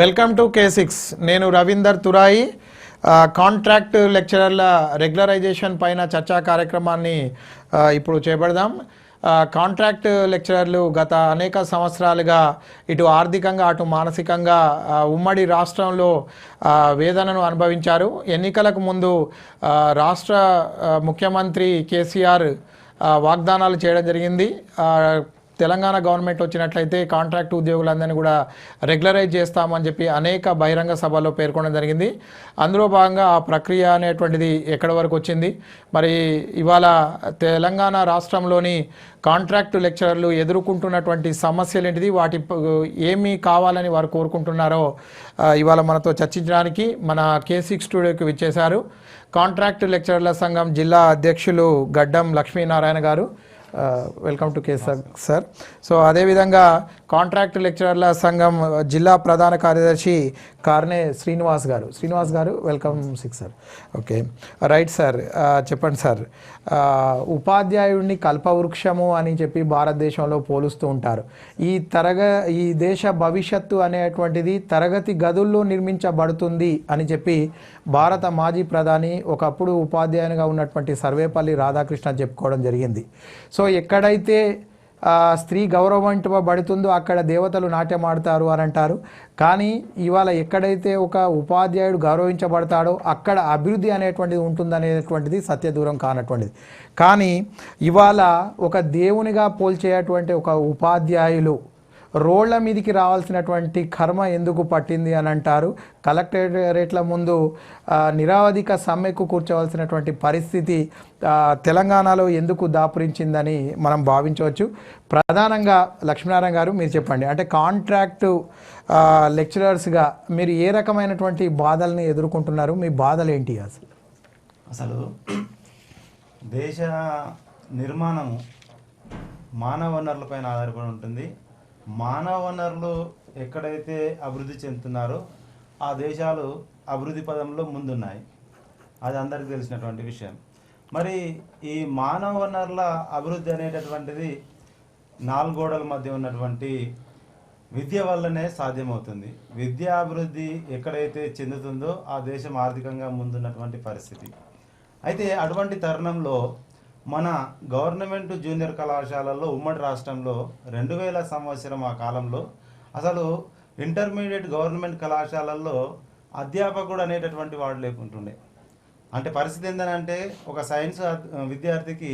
Welcome to K6. నేను Ravinder తురాయి. Contract లెక్చరర్ల regularisation పైన చర్చా కార్యక్రమాన్ని ఇప్పుడు చేపడదాం. కాంట్రాక్ట్ లెక్చరర్లు గత అనేక సంవత్సరాలుగా ఇటు ఆర్థికంగా అటు మానసికంగా ఉమ్మడి రాష్ట్రంలో వేదనను అనుభవించారు. ఎన్నికలకు ముందు రాష్ట్ర ముఖ్యమంత్రి కేసీఆర్ వాగ్దానాలు చేయడం జరిగింది. తెలంగాణ గవర్నమెంట్ వచ్చినట్లయితే కాంట్రాక్ట్ ఉద్యోగులందరినీ కూడా రెగ్యులరైజ్ చేస్తామని చెప్పి అనేక బహిరంగ సభల్లో పేర్కొనడం జరిగింది. అందులో భాగంగా ఆ ప్రక్రియ అనేటువంటిది ఎక్కడి వరకు వచ్చింది, మరి ఇవాళ తెలంగాణ రాష్ట్రంలోని కాంట్రాక్ట్ లెక్చరర్లు ఎదుర్కొంటున్నటువంటి సమస్యలు ఏంటిది, వాటి ఏమి కావాలని వారు కోరుకుంటున్నారో ఇవాళ మనతో చర్చించడానికి మన K6 స్టూడియోకి విచ్చేశారు కాంట్రాక్ట్ లెక్చరర్ల సంఘం జిల్లా అధ్యక్షులు గడ్డం లక్ష్మీనారాయణ గారు. Welcome to K6 sir. So అదేవిధంగా కాంట్రాక్ట్ లెక్చరర్ల సంఘం జిల్లా ప్రధాన కార్యదర్శి కార్నే శ్రీనివాస్ గారు welcome 6 sir. Okay right sir, చెప్పండి సార్. ఉపాధ్యాయుడిని కల్పవృక్షము అని చెప్పి భారతదేశంలో పోలుస్తూ ఉంటారు. ఈ దేశ భవిష్యత్తు అనేటువంటిది తరగతి గదుల్లో నిర్మించబడుతుంది అని చెప్పి భారత మాజీ ప్రధాని ఒకప్పుడు ఉపాధ్యాయునిగా ఉన్నటువంటి సర్వేపల్లి రాధాకృష్ణ చెప్పుకోవడం జరిగింది. సో ఎక్కడైతే స్త్రీ గౌరవించబడుతుందో అక్కడ దేవతలు నాట్యం ఆడతారు అని అంటారు. కానీ ఇవాళ ఎక్కడైతే ఒక ఉపాధ్యాయుడు గౌరవించబడతాడో అక్కడ అభివృద్ధి అనేటువంటిది ఉంటుందనేటువంటిది సత్యదూరం కానటువంటిది. కానీ ఇవాళ ఒక దేవునిగా పోల్చేటువంటి ఒక ఉపాధ్యాయులు రోళ్ల మీదికి రావాల్సినటువంటి కర్మ ఎందుకు పట్టింది అని అంటారు. కలెక్టరేట్ల ముందు నిరవధిక సమ్మెకు కూర్చోవలసినటువంటి పరిస్థితి తెలంగాణలో ఎందుకు దాపురించిందని మనం భావించవచ్చు. ప్రధానంగా లక్ష్మీనారాయణ గారు మీరు చెప్పండి, అంటే కాంట్రాక్టు లెక్చరర్స్గా మీరు ఏ రకమైనటువంటి బాధల్ని ఎదుర్కొంటున్నారు, మీ బాధలు ఏంటి? అసలు దేశ నిర్మాణము మానవ వనరులపైన ఆధారపడి ఉంటుంది. మానవ వనరులు ఎక్కడైతే అభివృద్ధి చెందుతున్నారో ఆ దేశాలు అభివృద్ధి పదంలో ముందున్నాయి. అది అందరికీ తెలిసినటువంటి విషయం. మరి ఈ మానవ వనరుల అభివృద్ధి అనేటటువంటిది నాలుగు గోడల మధ్య ఉన్నటువంటి విద్య వల్లనే సాధ్యమవుతుంది. విద్యా అభివృద్ధి ఎక్కడైతే చెందుతుందో ఆ దేశం ఆర్థికంగా ముందున్నటువంటి పరిస్థితి. అయితే అటువంటి తరుణంలో మన గవర్నమెంట్ జూనియర్ కళాశాలల్లో ఉమ్మడి రాష్ట్రంలో 2000 సంవత్సరం ఆ కాలంలో అసలు ఇంటర్మీడియట్ గవర్నమెంట్ కళాశాలల్లో అధ్యాపకుడు అనేటటువంటి వాడు లేకుంటుండే. అంటే పరిస్థితి ఏంటంటే ఒక సైన్స్ విద్యార్థికి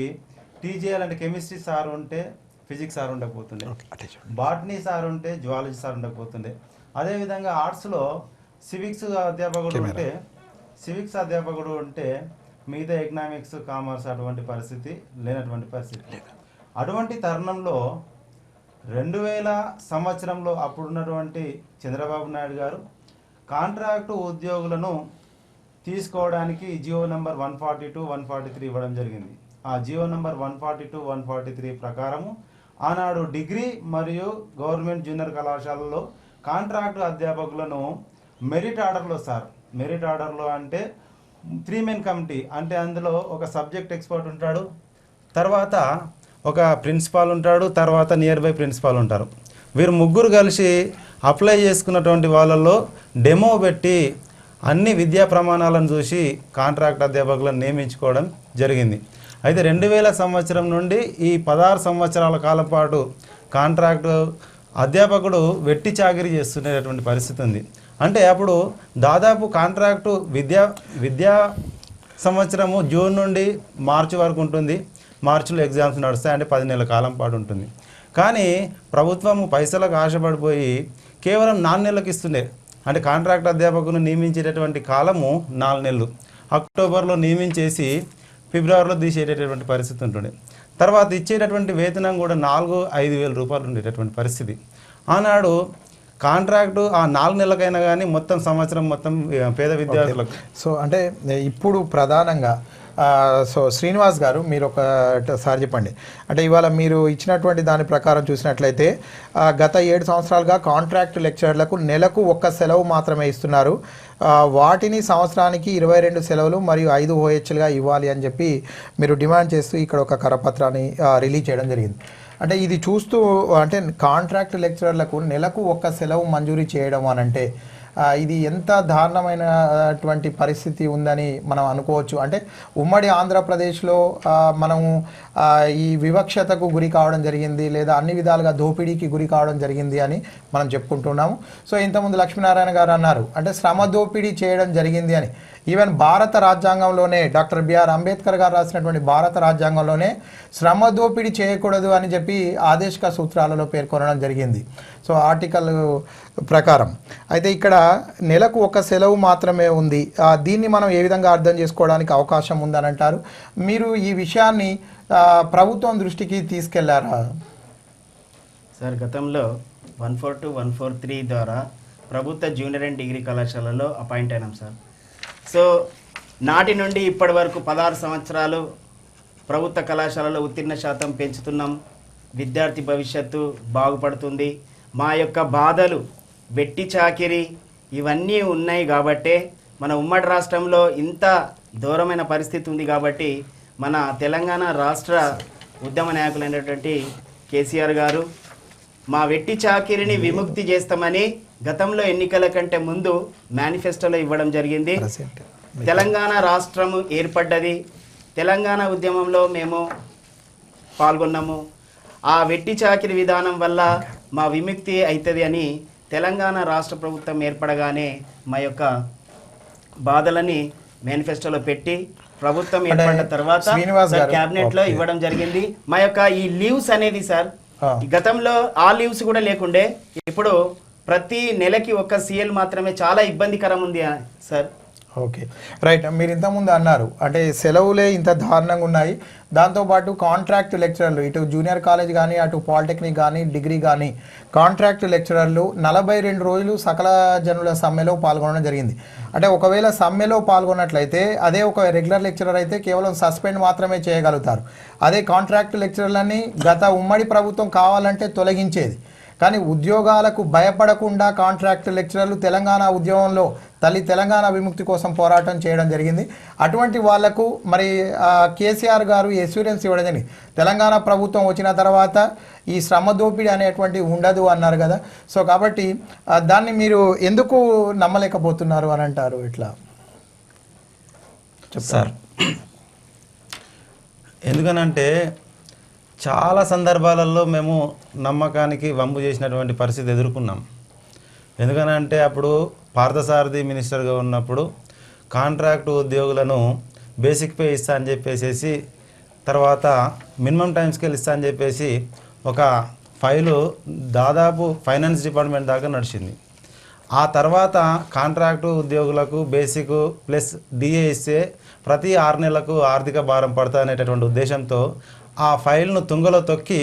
టీజీఎల్ కెమిస్ట్రీ సార్ ఉంటే ఫిజిక్స్ సార్ ఉండకపోతుండే, బాటనీ సార్ ఉంటే జువాలజీ సార్ ఉండకపోతుండే. అదేవిధంగా ఆర్ట్స్లో సివిక్స్ అధ్యాపకుడు ఉంటే మిగతా ఎకనామిక్స్ కామర్స్ అటువంటి పరిస్థితి లేనటువంటి పరిస్థితి. అటువంటి తరుణంలో 2000 సంవత్సరంలో అప్పుడున్నటువంటి చంద్రబాబు నాయుడు గారు కాంట్రాక్టు ఉద్యోగులను తీసుకోవడానికి జియో నెంబర్ 142, 143 ఇవ్వడం జరిగింది. ఆ జియో నెంబర్ 142, 143 ప్రకారము ఆనాడు డిగ్రీ మరియు గవర్నమెంట్ జూనియర్ కళాశాలలో కాంట్రాక్టు అధ్యాపకులను మెరిట్ ఆర్డర్లో అంటే 3 మెన్ కమిటీ, అంటే అందులో ఒక సబ్జెక్ట్ ఎక్స్పర్ట్ ఉంటాడు, తర్వాత ఒక ప్రిన్సిపాల్ ఉంటాడు, తర్వాత నియర్ బై ప్రిన్సిపాల్ ఉంటారు. వీరు ముగ్గురు కలిసి అప్లై చేసుకున్నటువంటి వాళ్ళల్లో డెమో పెట్టి అన్ని విద్యా ప్రమాణాలను చూసి కాంట్రాక్ట్ అధ్యాపకులను నియమించుకోవడం జరిగింది. అయితే 2000 సంవత్సరం నుండి ఈ 16 సంవత్సరాల కాలం పాటు కాంట్రాక్టు అధ్యాపకుడు వెట్టి చాకిరీ చేస్తున్నటువంటి పరిస్థితి ఉంది. అంటే అప్పుడు దాదాపు కాంట్రాక్టు విద్యా సంవత్సరము జూన్ నుండి మార్చి వరకు ఉంటుంది. మార్చిలో ఎగ్జామ్స్ నడుస్తాయి, అంటే 10 నెలల కాలం పాటు ఉంటుంది. కానీ ప్రభుత్వం పైసలకు ఆశపడిపోయి కేవలం 4 నెలలకు ఇస్తుండే. అంటే కాంట్రాక్ట్ అధ్యాపకులను నియమించేటటువంటి కాలము 4 నెలలు. అక్టోబర్లో నియమించేసి ఫిబ్రవరిలో తీసేటటువంటి పరిస్థితి ఉంటుండే. తర్వాత ఇచ్చేటటువంటి వేతనం కూడా 4-5 వేల రూపాయలు ఉండేటటువంటి పరిస్థితి. ఆనాడు కాంట్రాక్టు ఆ 4 నెలలకైనా కానీ మొత్తం సంవత్సరం మొత్తం పేద విద్యార్థులకు. సో అంటే ఇప్పుడు ప్రధానంగా సో శ్రీనివాస్ గారు మీరు ఒకసారి చెప్పండి, అంటే ఇవాళ మీరు ఇచ్చినటువంటి దాని ప్రకారం చూసినట్లయితే గత 7 సంవత్సరాలుగా కాంట్రాక్ట్ లెక్చరర్లకు నెలకు 1 సెలవు మాత్రమే ఇస్తున్నారు. వాటిని సంవత్సరానికి 22 సెలవులు మరియు 5 OHలుగా ఇవ్వాలి అని చెప్పి మీరు డిమాండ్ చేస్తూ ఇక్కడ ఒక కరపత్రాన్ని రిలీజ్ చేయడం జరిగింది. అంటే ఇది చూస్తూ అంటే కాంట్రాక్ట్ లెక్చరర్లకు నెలకు 1 సెలవు మంజూరీ చేయడం అని అంటే ఇది ఎంత దారుణమైనటువంటి పరిస్థితి ఉందని మనం అనుకోవచ్చు. అంటే ఉమ్మడి ఆంధ్రప్రదేశ్లో మనము ఈ వివక్షతకు గురి కావడం జరిగింది, లేదా అన్ని విధాలుగా దోపిడీకి గురి కావడం జరిగింది అని మనం చెప్పుకుంటున్నాము. సో ఇంతకుముందు లక్ష్మీనారాయణ గారు అన్నారు, అంటే శ్రమ దోపిడీ చేయడం జరిగింది అని. ఈవెన్ భారత రాజ్యాంగంలోనే డాక్టర్ బిఆర్ అంబేద్కర్ గారు రాసినటువంటి భారత రాజ్యాంగంలోనే శ్రమ దోపిడీ చేయకూడదు అని చెప్పి ఆదేశిక సూత్రాలలో పేర్కొనడం జరిగింది. సో ఆర్టికల్ ప్రకారం అయితే ఇక్కడ నెలకు ఒక సెలవు మాత్రమే ఉంది. దీన్ని మనం ఏ విధంగా అర్థం చేసుకోవడానికి అవకాశం ఉందని అంటారు? మీరు ఈ విషయాన్ని ప్రభుత్వం దృష్టికి తీసుకెళ్లారా? సార్, గతంలో 142, 143 ద్వారా ప్రభుత్వ జూనియర్ అండ్ డిగ్రీ కళాశాలలో అపాయింట్ అయినాం సార్. సో నాటి నుండి ఇప్పటి వరకు 16 సంవత్సరాలు ప్రభుత్వ కళాశాలలో ఉత్తీర్ణ శాతం పెంచుతున్నాం. విద్యార్థి భవిష్యత్తు బాగుపడుతుంది. మా యొక్క బాధలు, వెట్టి చాకిరి ఇవన్నీ ఉన్నాయి కాబట్టే మన ఉమ్మడి రాష్ట్రంలో ఇంత దూరమైన పరిస్థితి ఉంది కాబట్టి మన తెలంగాణ రాష్ట్ర ఉద్యమ నాయకులైనటువంటి కేసీఆర్ గారు మా వెట్టి చాకిరిని విముక్తి చేస్తామని గతంలో ఎన్నికల కంటే ముందు మేనిఫెస్టోలో ఇవ్వడం జరిగింది. తెలంగాణ రాష్ట్రము ఏర్పడ్డది, తెలంగాణ ఉద్యమంలో మేము పాల్గొన్నాము. ఆ వెట్టి చాకిరి విధానం వల్ల మా విముక్తి అవుతుంది అని తెలంగాణ రాష్ట్ర ప్రభుత్వం ఏర్పడగానే మా యొక్క బాధలని మేనిఫెస్టోలో పెట్టి ప్రభుత్వం ఏర్పడిన తర్వాత క్యాబినెట్ లో ఇవ్వడం జరిగింది. మా యొక్క ఈ లీవ్స్ అనేది సార్, గతంలో ఆ లీవ్స్ కూడా లేకుండే, ఇప్పుడు ప్రతి నెలకి ఒక సిఎల్ మాత్రమే. చాలా ఇబ్బందికరం ఉంది సార్. Okay, right. మీరు ఇంతకుముందు అన్నారు అంటే సెలవులే ఇంత దారుణంగా ఉన్నాయి, దాంతోపాటు కాంట్రాక్ట్ లెక్చరర్లు ఇటు జూనియర్ కాలేజ్ కానీ అటు పాలిటెక్నిక్ కానీ డిగ్రీ కానీ కాంట్రాక్ట్ లెక్చరర్లు 42 రోజులు సకల జనుల సమ్మెలో పాల్గొనడం జరిగింది. అంటే ఒకవేళ సమ్మెలో పాల్గొన్నట్లయితే అదే ఒక రెగ్యులర్ లెక్చరర్ అయితే కేవలం సస్పెండ్ మాత్రమే చేయగలుగుతారు. అదే కాంట్రాక్ట్ లెక్చరర్లని గత ఉమ్మడి ప్రభుత్వం కావాలంటే తొలగించేది. కానీ ఉద్యోగాలకు భయపడకుండా కాంట్రాక్ట్ లెక్చరర్లు తెలంగాణ ఉద్యమంలో తెలంగాణ విముక్తి కోసం పోరాటం చేయడం జరిగింది. అటువంటి వాళ్లకు మరి కేసీఆర్ గారు ఎష్యూరెన్స్ ఇవ్వడం జరిగింది. తెలంగాణ ప్రభుత్వం వచ్చిన తర్వాత ఈ శ్రమ దోపిడీ అనేటువంటి ఉండదు అన్నారు కదా. సో కాబట్టి దాన్ని మీరు ఎందుకు నమ్మలేకపోతున్నారు అని అంటారు? ఇట్లా చెప్తారు. ఎందుకనంటే చాలా సందర్భాలలో మేము నమ్మకానికి వంపు చేసినటువంటి పరిస్థితి ఎదుర్కొన్నాం. ఎందుకనంటే అప్పుడు పార్థసారథి మినిస్టర్గా ఉన్నప్పుడు కాంట్రాక్ట్ ఉద్యోగులను బేసిక్ పే ఇస్తా అని చెప్పేసి, తర్వాత మినిమం టైం స్కేల్ ఇస్తా అని చెప్పేసి ఒక ఫైలు దాదాపు ఫైనాన్స్ డిపార్ట్మెంట్ దాకా నడిచింది. ఆ తర్వాత కాంట్రాక్టు ఉద్యోగులకు బేసిక్ ప్లస్ డిఏ ఇస్తే ప్రతి 6 నెలలకు ఆర్థిక భారం పడుతుంది అనేటటువంటి ఉద్దేశంతో ఆ ఫైల్ను తుంగలో తొక్కి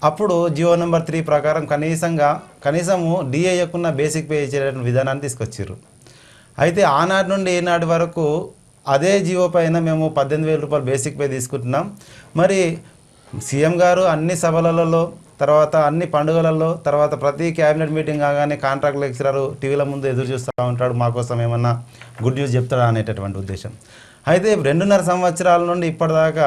అప్పుడు జియో నెంబర్ 3 ప్రకారం కనీసము డిఏయకున్న బేసిక్ పే ఇచ్చేటటువంటి విధానాన్ని తీసుకొచ్చారు. అయితే ఆనాటి నుండి ఈనాటి వరకు అదే జియో పైన మేము 18,000 రూపాయలు బేసిక్ పే తీసుకుంటున్నాం. మరి సీఎం గారు అన్ని సభలలో, తర్వాత అన్ని పండుగలలో, తర్వాత ప్రతి క్యాబినెట్ మీటింగ్ కాగానే కాంట్రాక్ట్ లెక్చరర్ టీవీల ముందు ఎదురు చూస్తూ ఉంటాడు, మా కోసం ఏమన్నా గుడ్ న్యూస్ చెప్తాడా అనేటటువంటి ఉద్దేశం. అయితే 2.5 సంవత్సరాల నుండి ఇప్పటిదాకా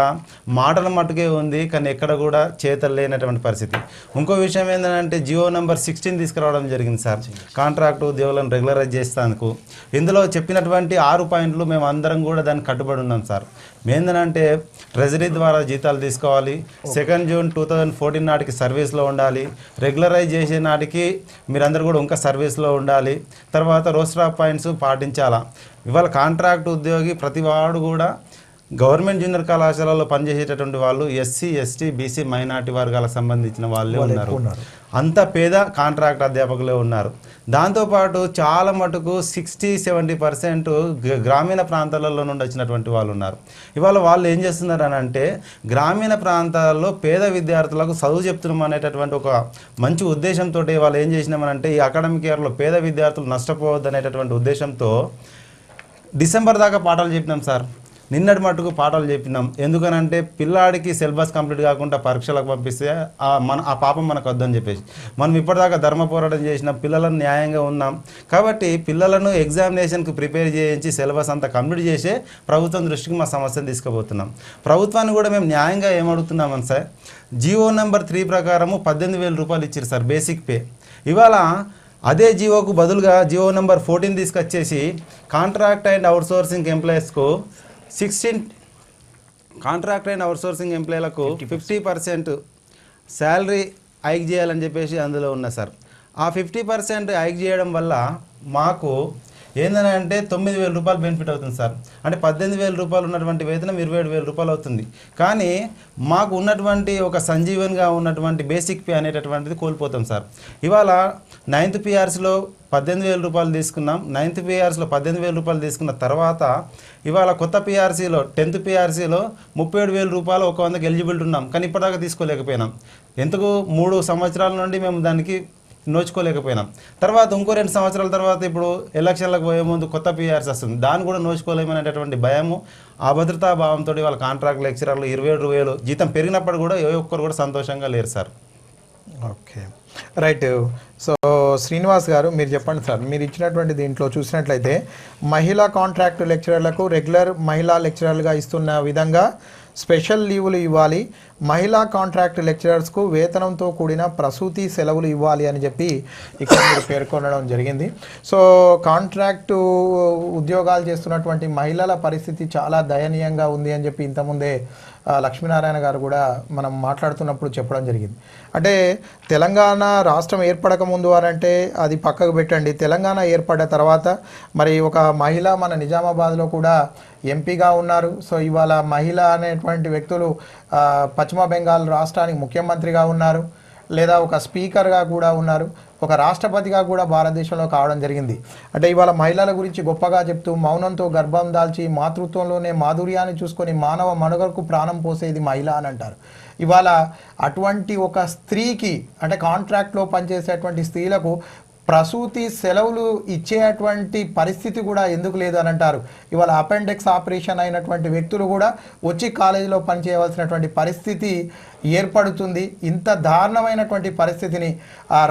మాటల మట్టుకే ఉంది, కానీ ఎక్కడ కూడా చేతలు లేనటువంటి పరిస్థితి. ఇంకో విషయం ఏంటంటే జియో నెంబర్ 16 తీసుకురావడం జరిగింది సార్, కాంట్రాక్ట్ ఉద్యోగులను రెగ్యులరైజ్ చేస్తానికి. ఇందులో చెప్పినటువంటి 6 పాయింట్లు మేము అందరం కూడా దానికి కట్టుబడి ఉన్నాం సార్. ఏంటంటే ట్రెజరీ ద్వారా జీతాలు తీసుకోవాలి, 2 జూన్ 2014 నాటికి సర్వీస్లో ఉండాలి, రెగ్యులరైజ్ చేసే నాటికి మీరందరూ కూడా ఇంకా సర్వీస్లో ఉండాలి, తర్వాత రోస్టర్ ఆఫ్ పాయింట్స్ పాటించాలా. ఇవాళ కాంట్రాక్ట్ ఉద్యోగి ప్రతి వాడు కూడా గవర్నమెంట్ జూనియర్ కళాశాలలో పనిచేసేటటువంటి వాళ్ళు ఎస్సీ, ఎస్టీ, బీసీ, మైనార్టీ వర్గాలకు సంబంధించిన వాళ్ళే ఉన్నారు. అంత పేద కాంట్రాక్ట్ అధ్యాపకులే ఉన్నారు. దాంతోపాటు చాలా మటుకు 60-70% గ్రామీణ ప్రాంతాలలో నుండి వచ్చినటువంటి వాళ్ళు ఉన్నారు. ఇవాళ వాళ్ళు ఏం చేస్తున్నారు అని అంటే గ్రామీణ ప్రాంతాల్లో పేద విద్యార్థులకు చదువు చెప్తున్నాం అనేటటువంటి ఒక మంచి ఉద్దేశంతో వాళ్ళు ఏం చేసినామనంటే ఈ అకాడమిక్ ఇయర్లో పేద విద్యార్థులు నష్టపోవద్దు అనేటటువంటి ఉద్దేశంతో డిసెంబర్ దాకా పాఠాలు చెప్పినాం సార్. నిన్నటి మట్టుకు పాఠాలు చెప్పినాం. ఎందుకనంటే పిల్లాడికి సిలబస్ కంప్లీట్ కాకుండా పరీక్షలకు పంపిస్తే ఆ పాపం మనకు వద్దని చెప్పేసి మనం ఇప్పటిదాకా ధర్మ పోరాటం చేసిన పిల్లలను న్యాయంగా ఉన్నాం కాబట్టి పిల్లలను ఎగ్జామినేషన్కి ప్రిపేర్ చేయించి సిలబస్ అంతా కంప్లీట్ చేసే ప్రభుత్వం దృష్టికి మా సమస్యను తీసుకుపోతున్నాం. ప్రభుత్వాన్ని కూడా మేము న్యాయంగా ఏమడుగుతున్నామని సార్, జియో నెంబర్ 3 ప్రకారము 18,000 రూపాయలు ఇచ్చారు సార్ బేసిక్ పే. ఇవాళ అదే జియోకు బదులుగా జియో నెంబర్ 14 తీసుకొచ్చేసి కాంట్రాక్ట్ అండ్ అవుట్సోర్సింగ్ ఎంప్లాయీస్కు 16 కాంట్రాక్ట్ అండ్ అవుట్సోర్సింగ్ ఎంప్లాయీలకు 50% శాలరీ హైక్ చేయాలని చెప్పేసి అందులో ఉన్నా సార్. ఆ 50% హైక్ చేయడం వల్ల మాకు ఏందని అంటే 9,000 రూపాయలు బెనిఫిట్ అవుతుంది సార్. అంటే 18,000 రూపాయలు ఉన్నటువంటి వేతనం 27,000 రూపాయలు అవుతుంది. కానీ మాకు ఉన్నటువంటి ఒక సంజీవన్గా ఉన్నటువంటి బేసిక్ పే అనేటటువంటిది కోల్పోతాం సార్. ఇవాళ 9th PRCలో 18,000 రూపాయలు తీసుకున్నాం. 9th PRCలో 18,000 రూపాయలు తీసుకున్న తర్వాత ఇవాళ కొత్త PRCలో 10th PRCలో 37,000 రూపాయలు 100కి ఎలిజిబిలిటీ ఉన్నాం. కానీ ఇప్పటిదాకా తీసుకోలేకపోయినాం. ఎందుకు 3 సంవత్సరాల నుండి మేము దానికి నోచుకోలేకపోయినాం. తర్వాత ఇంకో 2 సంవత్సరాల తర్వాత ఇప్పుడు ఎలక్షన్లకు పోయే ముందు కొత్త PRC వస్తుంది, దాన్ని కూడా నోచుకోలేమనేటటువంటి భయము, అభద్రతా భావంతో వాళ్ళ కాంట్రాక్ట్ లెక్చరర్లు 27,000 జీతం పెరిగినప్పుడు కూడా ఏ ఒక్కరు కూడా సంతోషంగా లేరు sir. Okay, right. So Srinivas గారు మీరు చెప్పండి సార్, మీరు ఇచ్చినటువంటి దీంట్లో చూసినట్లయితే మహిళా కాంట్రాక్ట్ లెక్చరర్లకు రెగ్యులర్ మహిళా లెక్చరర్లుగా ఇస్తున్న విధంగా స్పెషల్ లీవులు ఇవ్వాలి, మహిళా కాంట్రాక్ట్ లెక్చరర్స్కు వేతనంతో కూడిన ప్రసూతి సెలవులు ఇవ్వాలి అని చెప్పి ఇక్కడ మీరు పేర్కొనడం జరిగింది. సో కాంట్రాక్టు ఉద్యోగాలు చేస్తున్నటువంటి మహిళల పరిస్థితి చాలా దయనీయంగా ఉంది అని చెప్పి ఇంతకుముందే లక్ష్మీనారాయణ గారు కూడా మనం మాట్లాడుతున్నప్పుడు చెప్పడం జరిగింది. అంటే తెలంగాణ రాష్ట్రం ఏర్పడక ముందు అనంటే అది పక్కకు పెట్టండి, తెలంగాణ ఏర్పడ్డ తర్వాత మరి ఒక మహిళ మన నిజామాబాద్లో కూడా ఎంపీగా ఉన్నారు. సో ఇవాళ మహిళ అనేటువంటి వ్యక్తులు పశ్చిమ బెంగాల్ రాష్ట్రానికి ముఖ్యమంత్రిగా ఉన్నారు, లేదా ఒక స్పీకర్గా కూడా ఉన్నారు, ఒక రాష్ట్రపతిగా కూడా భారతదేశంలో కావడం జరిగింది. అంటే ఇవాళ మహిళల గురించి గొప్పగా చెప్తూ మౌనంతో గర్భం దాల్చి మాతృత్వంలోనే మాధుర్యాన్ని చూసుకొని మానవ మనుగడకు ప్రాణం పోసేది మహిళ అని అంటారు. ఇవాళ అటువంటి ఒక స్త్రీకి అంటే కాంట్రాక్ట్లో పనిచేసేటువంటి స్త్రీలకు ప్రసూతి సెలవులు ఇచ్చేటువంటి పరిస్థితి కూడా ఎందుకు లేదు అని అంటారు. ఇవాళ అపెండిక్స్ ఆపరేషన్ అయినటువంటి వ్యక్తులు కూడా వచ్చి కాలేజీలో పనిచేయవలసినటువంటి పరిస్థితి ఏర్పడుతుంది. ఇంత దారుణమైనటువంటి పరిస్థితిని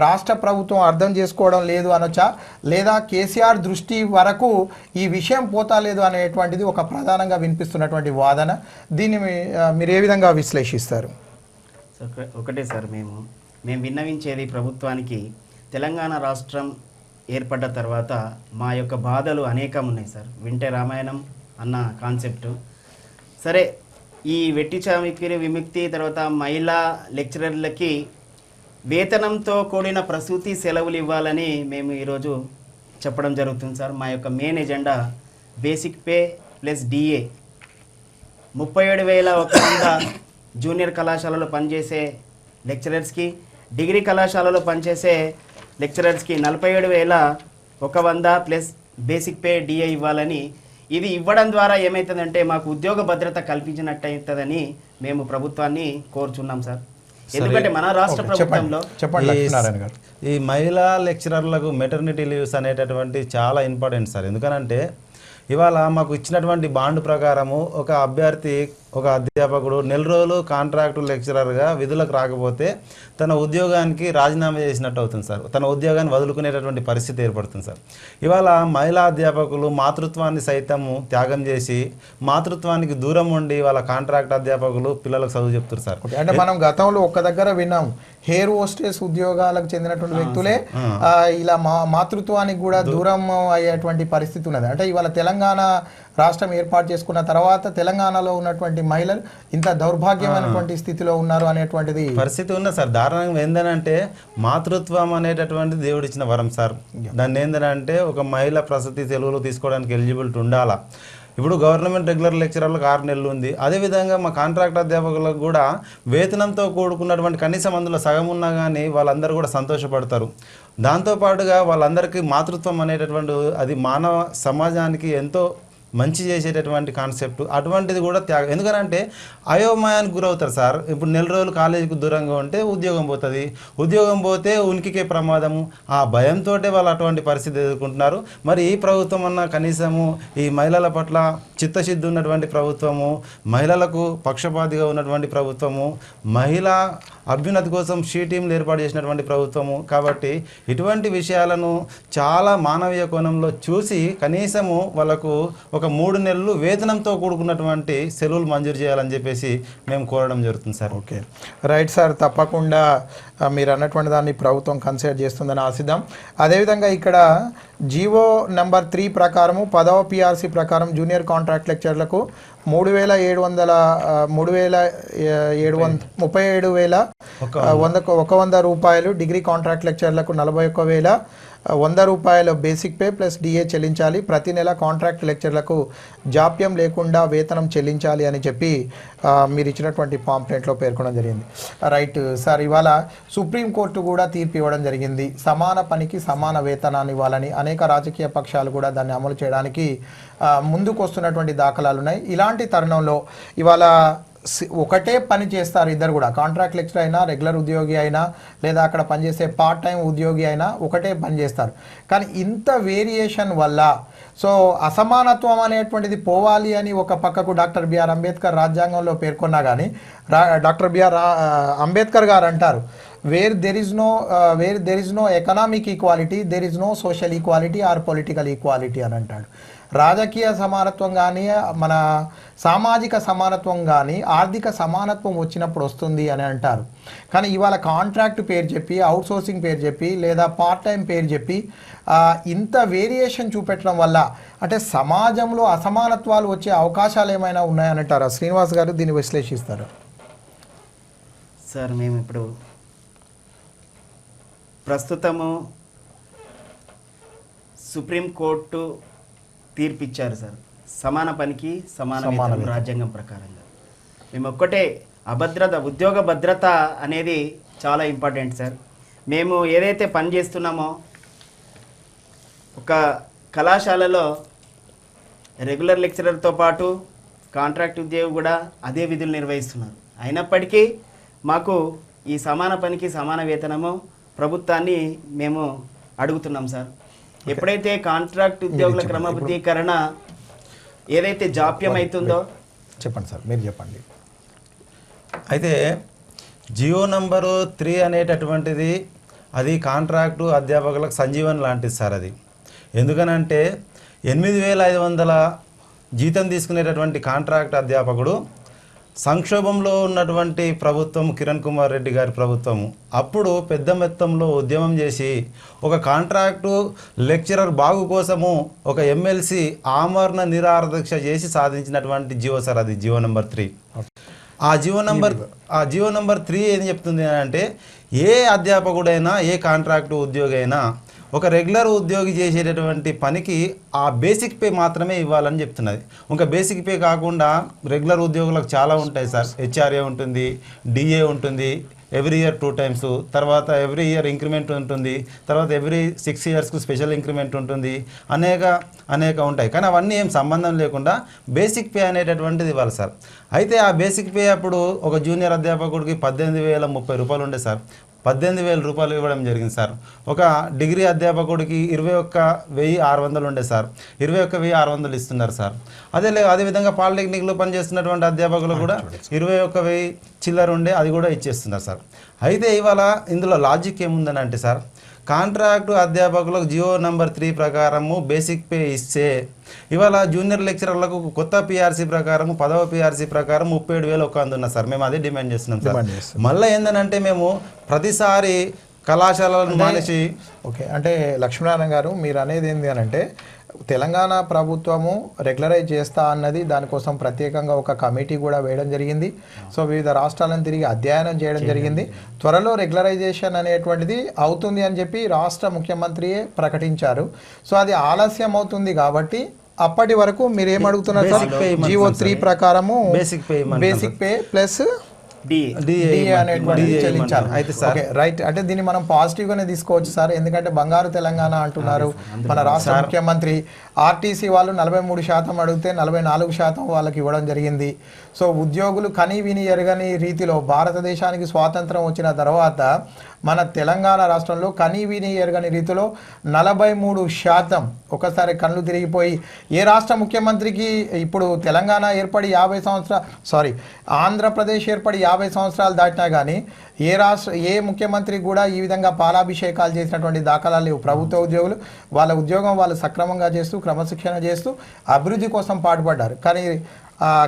రాష్ట్ర ప్రభుత్వం అర్థం చేసుకోవడం లేదు అనొచ్చా, లేదా కేసీఆర్ దృష్టి వరకు ఈ విషయం పోతా లేదు అనేటువంటిది ఒక ప్రధానంగా వినిపిస్తున్నటువంటి వాదన. దీన్ని మీరు ఏ విధంగా విశ్లేషిస్తారు? ఒకటే సార్, మేము విన్నవించేది ప్రభుత్వానికి, తెలంగాణ రాష్ట్రం ఏర్పడ్డ తర్వాత మా యొక్క బాధలు అనేకం ఉన్నాయి సార్. వింటే రామాయణం అన్న కాన్సెప్టు సరే, ఈ వెట్టి చాకిరీ విముక్తి తర్వాత మహిళా లెక్చరర్లకి వేతనంతో కూడిన ప్రసూతి సెలవులు ఇవ్వాలని మేము ఈరోజు చెప్పడం జరుగుతుంది సార్. మా యొక్క main agenda basic pay plus DA 37,100 junior కళాశాలలో పనిచేసే లెక్చరర్స్కి, డిగ్రీ కళాశాలలో పనిచేసే లెక్చరర్స్కి 47,100 ప్లస్ బేసిక్ పే DA ఇవ్వాలని. ఇది ఇవ్వడం ద్వారా ఏమవుతుందంటే మాకు ఉద్యోగ భద్రత కల్పించినట్టు అవుతుందని మేము ప్రభుత్వాన్ని కోరుచున్నాం సార్. ఎందుకంటే మన రాష్ట్ర ప్రభుత్వంలో ఈ మహిళా లెక్చరర్లకు మెటర్నిటీ లీవ్స్ అనేటటువంటి చాలా ఇంపార్టెంట్ సార్. ఎందుకనంటే ఇవాళ మాకు ఇచ్చినటువంటి బాండ్ ప్రకారము ఒక అభ్యర్థి, ఒక అధ్యాపకుడు నెల రోజులు కాంట్రాక్టు లెక్చరర్గా విధులకు రాకపోతే తన ఉద్యోగానికి రాజీనామా చేసినట్టు అవుతుంది సార్. తన ఉద్యోగాన్ని వదులుకునేటటువంటి పరిస్థితి ఏర్పడుతుంది సార్. ఇవాళ మహిళా అధ్యాపకులు మాతృత్వాన్ని సైతము త్యాగం చేసి మాతృత్వానికి దూరం ఉండి వాళ్ళ కాంట్రాక్ట్ అధ్యాపకులు పిల్లలకు చదువు చెప్తారు సార్. అంటే మనం గతంలో ఒక్క దగ్గర విన్నాం, హెయిర్ హోస్టెస్ ఉద్యోగాలకు చెందినటువంటి వ్యక్తులే ఇలా మాతృత్వానికి కూడా దూరం అయ్యేటువంటి పరిస్థితి ఉన్నది. అంటే ఇవాళ తెలంగాణ రాష్ట్రం ఏర్పాటు చేసుకున్న తర్వాత తెలంగాణలో ఉన్నటువంటి మహిళలు ఇంత దౌర్భాగ్యమైనటువంటి స్థితిలో ఉన్నారు అనేటువంటిది పరిస్థితి ఉన్నది సార్. దారుణంగా ఏంటంటే మాతృత్వం అనేటటువంటి దేవుడిచ్చిన వరం సార్. దాన్ని ఏంటంటే ఒక మహిళ ప్రసూతి సెలవులు తీసుకోవడానికి ఎలిజిబిలిటీ ఉండాలా. ఇప్పుడు గవర్నమెంట్ రెగ్యులర్ లెక్చరర్లకు 6 నెలలు ఉంది. అదేవిధంగా మా కాంట్రాక్ట్ అధ్యాపకులకు కూడా వేతనంతో కూడుకున్నటువంటి కనీసం అందులో సగం ఉన్నా కానీ వాళ్ళందరూ కూడా సంతోషపడతారు. దాంతోపాటుగా వాళ్ళందరికీ మాతృత్వం అనేటటువంటి అది మానవ సమాజానికి ఎంతో మంచి చేసేటటువంటి కాన్సెప్ట్. అటువంటిది కూడా త్యాగం. ఎందుకనంటే అయోమయానికి గురవుతారు సార్. ఇప్పుడు నెల రోజులు కాలేజీకి దూరంగా ఉంటే ఉద్యోగం పోతుంది, ఉద్యోగం పోతే ఉనికికే ప్రమాదము. ఆ భయంతో వాళ్ళు అటువంటి పరిస్థితి ఎదుర్కొంటున్నారు. మరి ఈ ప్రభుత్వం అన్న కనీసము ఈ మహిళల పట్ల చిత్తశుద్ధి ఉన్నటువంటి ప్రభుత్వము, మహిళలకు పక్షపాతిగా ఉన్నటువంటి ప్రభుత్వము, మహిళా అభ్యున్నతి కోసం టీంలు ఏర్పాటు చేసినటువంటి ప్రభుత్వము. కాబట్టి ఇటువంటి విషయాలను చాలా మానవీయ కోణంలో చూసి కనీసము వాళ్ళకు ఒక 3 నెలలు వేతనంతో కూడుకున్నటువంటి సెలవులు మంజూరు చేయాలని చెప్పేసి మేము కోరడం జరుగుతుంది సార్. Okay, right sir. తప్పకుండా మీరు అన్నటువంటి దాన్ని ప్రభుత్వం కన్సిడర్ చేస్తుందని ఆశిద్దాం. అదేవిధంగా ఇక్కడ జీవో నెంబర్ 3 ప్రకారము 10వ పిఆర్సీ ప్రకారం జూనియర్ కాంట్రాక్ట్ లెక్చర్లకు 37,100 రూపాయలు, డిగ్రీ కాంట్రాక్ట్ లెక్చర్లకు 41,100 రూపాయలు బేసిక్ పే ప్లస్ డిఏ చెల్లించాలి. ప్రతి నెల కాంట్రాక్ట్ లెక్చర్లకు జాప్యం లేకుండా వేతనం చెల్లించాలి అని చెప్పి మీరు ఇచ్చినటువంటి పాంప్లెంట్లో పేర్కొనడం జరిగింది. రైట్ సార్, ఇవాళ సుప్రీంకోర్టు కూడా తీర్పు ఇవ్వడం జరిగింది. సమాన పనికి సమాన వేతనాన్ని ఇవ్వాలని అనేక రాజకీయ పక్షాలు కూడా దాన్ని అమలు చేయడానికి ముందుకు వస్తున్నటువంటి దాఖలాలు ఉన్నాయి. ఇలాంటి తరుణంలో ఇవాళ ఒకటే పని చేస్తారు ఇద్దరు కూడా, కాంట్రాక్ట్ లెక్చరర్ అయినా, రెగ్యులర్ ఉద్యోగి అయినా, లేదా అక్కడ పనిచేసే పార్ట్ టైం ఉద్యోగి అయినా ఒకటే పని చేస్తారు. కానీ ఇంత వేరియేషన్ వల్ల సో అసమానత్వం అనేటువంటిది పోవాలి అని ఒక పక్కకు డాక్టర్ బిఆర్ అంబేద్కర్ రాజ్యాంగంలో పేర్కొన్నా కానీ డాక్టర్ బిఆర్ అంబేద్కర్ గారు అంటారు, where there is no economic equality, there is no social equality or political equality అని అంటాడు. రాజకీయ సమానత్వం కానీ, మన సామాజిక సమానత్వం కానీ, ఆర్థిక సమానత్వం వచ్చినప్పుడు వస్తుంది అని అంటారు. కానీ ఇవాళ కాంట్రాక్ట్ పేరు చెప్పి, అవుట్సోర్సింగ్ పేరు చెప్పి, లేదా పార్ట్ టైం పేరు చెప్పి ఇంత వేరియేషన్ చూపెట్టడం వల్ల అంటే సమాజంలో అసమానత్వాలు వచ్చే అవకాశాలు ఏమైనా ఉన్నాయని అంటారా? శ్రీనివాస్ గారు దీన్ని విశ్లేషిస్తారు. సార్, మేము ఇప్పుడు ప్రస్తుతము సుప్రీంకోర్టు తీర్పిచ్చారు సార్, సమాన పనికి సమాన వేతనం రాజ్యాంగం ప్రకారంగా. మేము ఒక్కటే ఉద్యోగ భద్రత అనేది చాలా ఇంపార్టెంట్ సార్. మేము ఏదైతే పని చేస్తున్నామో ఒక కళాశాలలో రెగ్యులర్ లెక్చరర్తో పాటు కాంట్రాక్ట్ ఉద్యోగి కూడా అదే విధులు నిర్వహిస్తున్నారు. అయినప్పటికీ మాకు ఈ సమాన పనికి సమాన వేతనము ప్రభుత్వాన్ని మేము అడుగుతున్నాం సార్. ఎప్పుడైతే కాంట్రాక్ట్ ఉద్యోగుల క్రమబద్ధీకరణ ఏదైతే జాప్యం అవుతుందో, చెప్పండి సార్, మీరు చెప్పండి. అయితే జియో నంబరు 3 అనేటటువంటిది అది కాంట్రాక్టు అధ్యాపకులకు సంజీవన్ లాంటిది సార్. అది ఎందుకనంటే 8,500 జీతం తీసుకునేటటువంటి కాంట్రాక్ట్ అధ్యాపకుడు సంక్షోభంలో ఉన్నటువంటి ప్రభుత్వం, కిరణ్ కుమార్ రెడ్డి గారి ప్రభుత్వము అప్పుడు పెద్ద మొత్తంలో ఉద్యమం చేసి ఒక కాంట్రాక్టు లెక్చరర్ బాగు కోసము ఒక ఎమ్మెల్సీ ఆమరణ నిరాహారదీక్ష చేసి సాధించినటువంటి జియో సార్, అది జియో నెంబర్ 3. ఆ జియో నెంబర్ 3 ఏం చెప్తుంది అంటే, ఏ అధ్యాపకుడైనా, ఏ కాంట్రాక్టు ఉద్యోగి అయినా ఒక రెగ్యులర్ ఉద్యోగి చేసేటటువంటి పనికి ఆ బేసిక్ పే మాత్రమే ఇవ్వాలని చెప్తున్నది. ఇంకా బేసిక్ పే కాకుండా రెగ్యులర్ ఉద్యోగులకు చాలా ఉంటాయి సార్. హెచ్ఆర్ఏ ఉంటుంది, డిఏ ఉంటుంది, ఎవ్రీ ఇయర్ 2 times, తర్వాత ఎవ్రీ ఇయర్ ఇంక్రిమెంట్ ఉంటుంది, తర్వాత ఎవ్రీ 6 yearsకు స్పెషల్ ఇంక్రిమెంట్ ఉంటుంది, అనేక ఉంటాయి. కానీ అవన్నీ ఏం సంబంధం లేకుండా బేసిక్ పే అనేటటువంటిది ఇవ్వాలి సార్. అయితే ఆ బేసిక్ పే అప్పుడు ఒక జూనియర్ అధ్యాపకుడికి 18,030 రూపాయలు ఉండే సార్. 18,000 రూపాయలు ఇవ్వడం జరిగింది సార్. ఒక డిగ్రీ అధ్యాపకుడికి 21,600 ఉండే సార్. 21,600 ఇస్తున్నారు సార్. అదేవిధంగా పాలిటెక్నిక్లో పనిచేస్తున్నటువంటి అధ్యాపకులు కూడా 21,000 చిల్లర ఉండే, అది కూడా ఇచ్చేస్తున్నారు సార్. అయితే ఇవాళ ఇందులో లాజిక్ ఏముందని అంటే సార్, కాంట్రాక్టు అధ్యాపకులకు జియో నెంబర్ 3 ప్రకారము బేసిక్ పే ఇస్తే ఇవాళ జూనియర్ లెక్చరర్లకు కొత్త పిఆర్సీ ప్రకారం 10వ పిఆర్సీ ప్రకారం 37,100 ఉన్నా సార్. మేము అదే డిమాండ్ చేస్తున్నాం సార్. మళ్ళీ ఏంటంటే మేము ప్రతిసారి కళాశాలను మానేసి ఓకే అంటే లక్ష్మీనారాయణ గారు, మీరు అనేది ఏంటి అని అంటే, తెలంగాణ ప్రభుత్వము రెగ్యులరైజ్ చేస్తా అన్నది, దానికోసం ప్రత్యేకంగా ఒక కమిటీ కూడా వేయడం జరిగింది. సో వివిధ రాష్ట్రాలను తిరిగి అధ్యయనం చేయడం జరిగింది. త్వరలో రెగ్యులరైజేషన్ అనేటువంటిది అవుతుంది అని చెప్పి రాష్ట్ర ముఖ్యమంత్రియే ప్రకటించారు. సో అది ఆలస్యం అవుతుంది కాబట్టి అప్పటి వరకు మీరు ఏమడుగుతున్నారు సార్? జియో 3 ప్రకారము బేసిక్ పే ప్లస్ చెల్లించాలి. రైట్, అంటే దీన్ని మనం పాజిటివ్ గానే తీసుకోవచ్చు సార్. ఎందుకంటే బంగారు తెలంగాణ అంటున్నారు మన రాష్ట్ర ముఖ్యమంత్రి. ఆర్టీసీ వాళ్ళు 43% అడిగితే 44% వాళ్ళకి ఇవ్వడం జరిగింది. సో ఉద్యోగులు కని విని ఎరగని రీతిలో భారతదేశానికి స్వాతంత్రం వచ్చిన తర్వాత మన తెలంగాణ రాష్ట్రంలో కని విని ఎరగని రీతిలో 43%, ఒకసారి కళ్ళు తిరిగిపోయి, ఏ రాష్ట్ర ముఖ్యమంత్రికి ఇప్పుడు తెలంగాణ ఏర్పడి 50 సంవత్సరాలు, ఆంధ్రప్రదేశ్ ఏర్పడి 50 సంవత్సరాలు దాటినా కానీ ఏ ముఖ్యమంత్రికి కూడా ఈ విధంగా పాలాభిషేకాలు చేసినటువంటి దాఖలాలు లేవు. ప్రభుత్వ ఉద్యోగులు వాళ్ళ ఉద్యోగం వాళ్ళు సక్రమంగా చేస్తూ, క్రమశిక్షణ చేస్తూ అభివృద్ధి కోసం పాటుపడ్డారు. కానీ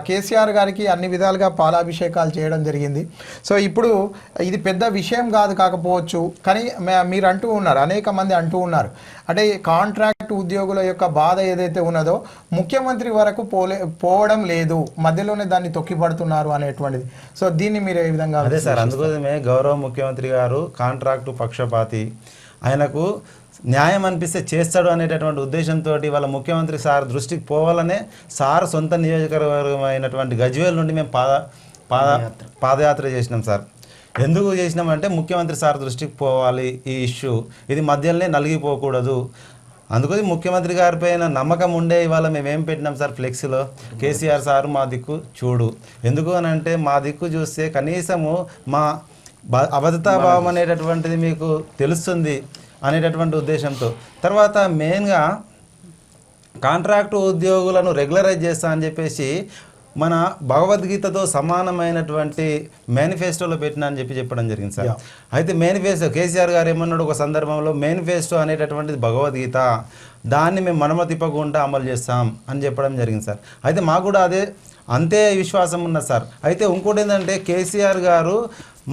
కేసీఆర్ గారికి అన్ని విధాలుగా పాలాభిషేకాలు చేయడం జరిగింది. సో ఇప్పుడు ఇది పెద్ద విషయం కాదు కాకపోవచ్చు, కానీ మీరు అంటూ ఉన్నారు, అనేక మంది అంటూ ఉన్నారు, అంటే కాంట్రాక్ట్ ఉద్యోగుల యొక్క బాధ ఏదైతే ఉన్నదో ముఖ్యమంత్రి వరకు పోవడం లేదు, మధ్యలోనే దాన్ని తొక్కిపడుతున్నారు అనేటువంటిది. సో దీన్ని మీరు ఏ విధంగా? అదే సార్, అందుకోసమే గౌరవ ముఖ్యమంత్రి గారు కాంట్రాక్టు పక్షపాతి, ఆయనకు న్యాయం అనిపిస్తే చేస్తాడు అనేటటువంటి ఉద్దేశంతో వాళ్ళ ముఖ్యమంత్రి సార్ దృష్టికి పోవాలనే సార్ సొంత నియోజకవర్గమైనటువంటి గజ్వేల్ నుండి మేము పాదయాత్ర చేసినాం సార్. ఎందుకు చేసినామంటే ముఖ్యమంత్రి సార్ దృష్టికి పోవాలి ఈ ఇష్యూ, ఇది మధ్యలోనే నలిగిపోకూడదు. అందుకని ముఖ్యమంత్రి గారి పైన నమ్మకం ఉండే ఇవాళ మేమేం పెట్టినాం సార్ ఫ్లెక్సీలో, కేసీఆర్ సార్ మా దిక్కు చూడు. ఎందుకు అని అంటే మా దిక్కు చూస్తే కనీసము మా అభద్రతాభావం అనేటటువంటిది మీకు తెలుస్తుంది అనేటటువంటి ఉద్దేశంతో. తర్వాత మెయిన్గా కాంట్రాక్టు ఉద్యోగులను రెగ్యులరైజ్ చేస్తా అని చెప్పేసి మన భగవద్గీతతో సమానమైనటువంటి మేనిఫెస్టోలో పెట్టినా అని చెప్పడం జరిగింది సార్. అయితే మేనిఫెస్టో కేసీఆర్ గారు ఏమన్నాడు ఒక సందర్భంలో, మేనిఫెస్టో అనేటటువంటిది భగవద్గీత, దాన్ని మేము మనమ తిప్పకుండా అమలు చేస్తాం అని చెప్పడం జరిగింది సార్. అయితే మాకు కూడా అంతే విశ్వాసం ఉన్నది సార్. అయితే ఇంకోటి ఏంటంటే కేసీఆర్ గారు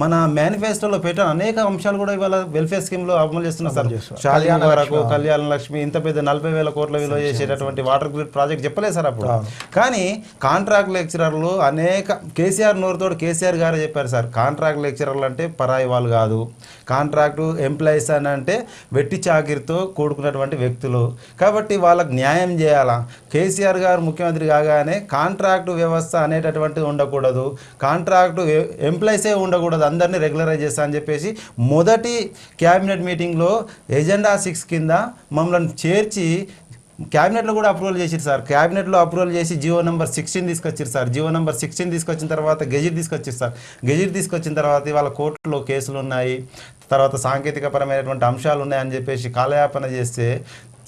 మన మేనిఫెస్టోలో పెట్టిన అనేక అంశాలు కూడా ఇవాళ వెల్ఫేర్ స్కీమ్లో అమలు చేస్తున్నారు సార్. షాదీ వరకు కళ్యాణ లక్ష్మి, ఇంత పెద్ద 40,000 కోట్ల విలువ చేసేటటువంటి వాటర్ గ్రిడ్ ప్రాజెక్ట్ చెప్పలేదు సార్ అప్పుడు. కానీ కాంట్రాక్ట్ లెక్చరర్లు అనేక కేసీఆర్ నోరుతోడు కేసీఆర్ గారే చెప్పారు సార్, కాంట్రాక్ట్ లెక్చరర్లు అంటే పరాయి వాళ్ళు కాదు, కాంట్రాక్టు ఎంప్లాయీస్ అని అంటే వెట్టి చాకిరితో కూడుకున్నటువంటి వ్యక్తులు, కాబట్టి వాళ్ళకి న్యాయం చేయాలా. కేసీఆర్ గారు ముఖ్యమంత్రి కాగానే కాంట్రాక్టు వ్యవస్థ అనేటటువంటిది ఉండకూడదు, కాంట్రాక్టు ఎంప్లాయీసే ఉండకూడదు, అందరినీ రెగ్యులరైజ్ చేస్తా అని చెప్పేసి మొదటి క్యాబినెట్ మీటింగ్లో ఎజెండా 6 కింద మమ్మల్ని చేర్చి క్యాబినెట్లో కూడా అప్రూవల్ చేసిరు సార్. క్యాబినెట్లో అప్రూవల్ చేసి జియో నెంబర్ 16 తీసుకొచ్చారు సార్. జియో నెంబర్ 16 తీసుకొచ్చిన తర్వాత గెజిట్ తీసుకొచ్చారు సార్. గెజిట్ తీసుకొచ్చిన తర్వాత ఇవాళ కోర్టులో కేసులు ఉన్నాయి, తర్వాత సాంకేతికపరమైనటువంటి అంశాలు ఉన్నాయని చెప్పేసి కాలయాపన చేస్తే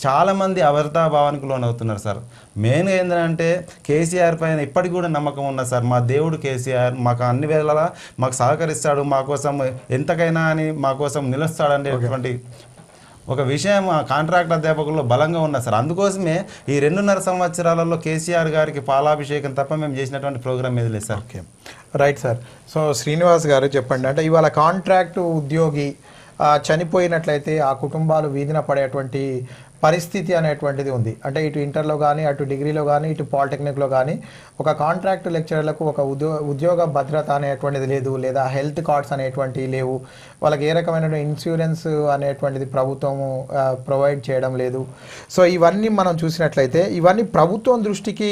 చాలామంది అభద్రతాభావానికి లోనవుతున్నారు సార్. మెయిన్గా ఏంటంటే కేసీఆర్ పైన ఇప్పటికి కూడా నమ్మకం ఉన్నది సార్. మా దేవుడు కేసీఆర్ మాకు అన్ని వేళలా మాకు సహకరిస్తాడు, మా కోసం ఎంతకైనా అని మా కోసం నిలుస్తాడు అనేటువంటి ఒక విషయం కాంట్రాక్ట్ అధ్యాపకుల్లో బలంగా ఉన్నది సార్. అందుకోసమే ఈ 2.5 సంవత్సరాలలో కేసీఆర్ గారికి పాలాభిషేకం తప్ప మేము చేసినటువంటి ప్రోగ్రామ్ మీద లేదు sir. Okay, right sir. So Srinivas గారు చెప్పండి, అంటే ఇవాళ కాంట్రాక్టు ఉద్యోగి చనిపోయినట్లయితే ఆ కుటుంబాలు వీధిన పడేటువంటి పరిస్థితి అనేటువంటిది ఉంది. అంటే ఇటు ఇంటర్లో కానీ, అటు డిగ్రీలో కానీ, ఇటు పాలిటెక్నిక్లో కానీ ఒక కాంట్రాక్ట్ లెక్చరర్లకు ఒక ఉద్యోగ భద్రత అనేటువంటిది లేదు, లేదా హెల్త్ కార్డ్స్ అనేటువంటివి లేవు, వాళ్ళకి ఏ రకమైన ఇన్సూరెన్స్ అనేటువంటిది ప్రభుత్వము ప్రొవైడ్ చేయడం లేదు. సో ఇవన్నీ మనం చూసినట్లయితే ఇవన్నీ ప్రభుత్వం దృష్టికి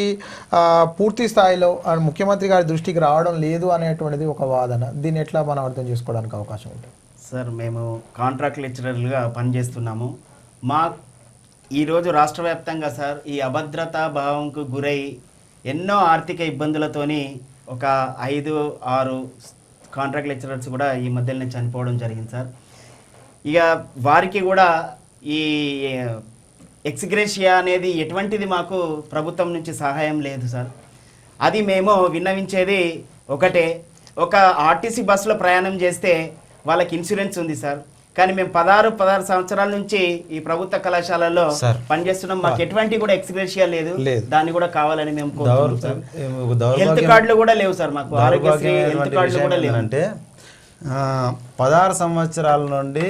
పూర్తి స్థాయిలో ముఖ్యమంత్రి గారి దృష్టికి రావడం లేదు అనేటువంటిది ఒక వాదన. దీన్ని ఎట్లా మనం అర్థం చేసుకోవడానికి అవకాశం ఉంటుంది? సార్, మేము కాంట్రాక్ట్ లెక్చరర్లుగా పనిచేస్తున్నాము. మా ఈరోజు రాష్ట్ర వ్యాప్తంగా సార్ ఈ అభద్రతా భావంకు గురై ఎన్నో ఆర్థిక ఇబ్బందులతోని ఒక 5-6 కాంట్రాక్ట్ లెక్చరర్స్ కూడా ఈ మధ్యలోనే చనిపోవడం జరిగింది సార్. ఇక వారికి కూడా ఈ ఎక్స్గ్రేషియా అనేది ఎటువంటిది మాకు ప్రభుత్వం నుంచి సహాయం లేదు సార్. అది మేము విన్నవించేది ఒకటే, ఒక ఆర్టీసీ బస్సులో ప్రయాణం చేస్తే వాళ్ళకి ఇన్సూరెన్స్ ఉంది సార్, కానీ మేము 16 సంవత్సరాల నుంచి ఈ ప్రభుత్వ కళాశాలలో పనిచేస్తున్నాం, మాకు ఎటువంటి కూడా ఎక్స్గ్రేషియా లేదు, దాన్ని కూడా కావాలని మేము కోరుతున్నాం. హెల్త్ కార్డులు కూడా లేవు సార్, మాకు ఆరోగ్యశ్రీ హెల్త్ కార్డులు కూడా లేవు. అంటే 16 సంవత్సరాల నుండి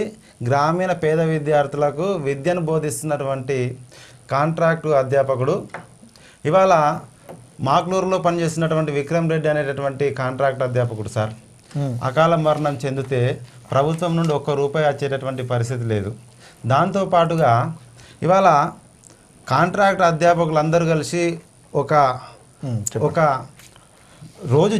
గ్రామీణ పేద విద్యార్థులకు విద్యను బోధిస్తున్నటువంటి కాంట్రాక్టు అధ్యాపకుడు ఇవాళ మాక్లూరులో పనిచేస్తున్నటువంటి విక్రమ్ రెడ్డి అనేటటువంటి కాంట్రాక్ట్ అధ్యాపకుడు సార్ అకాల మరణం చెందితే ప్రభుత్వం నుండి ₹1 వచ్చేటటువంటి పరిస్థితి లేదు. దాంతోపాటుగా ఇవాళ కాంట్రాక్ట్ అధ్యాపకులు అందరూ కలిసి ఒక రోజు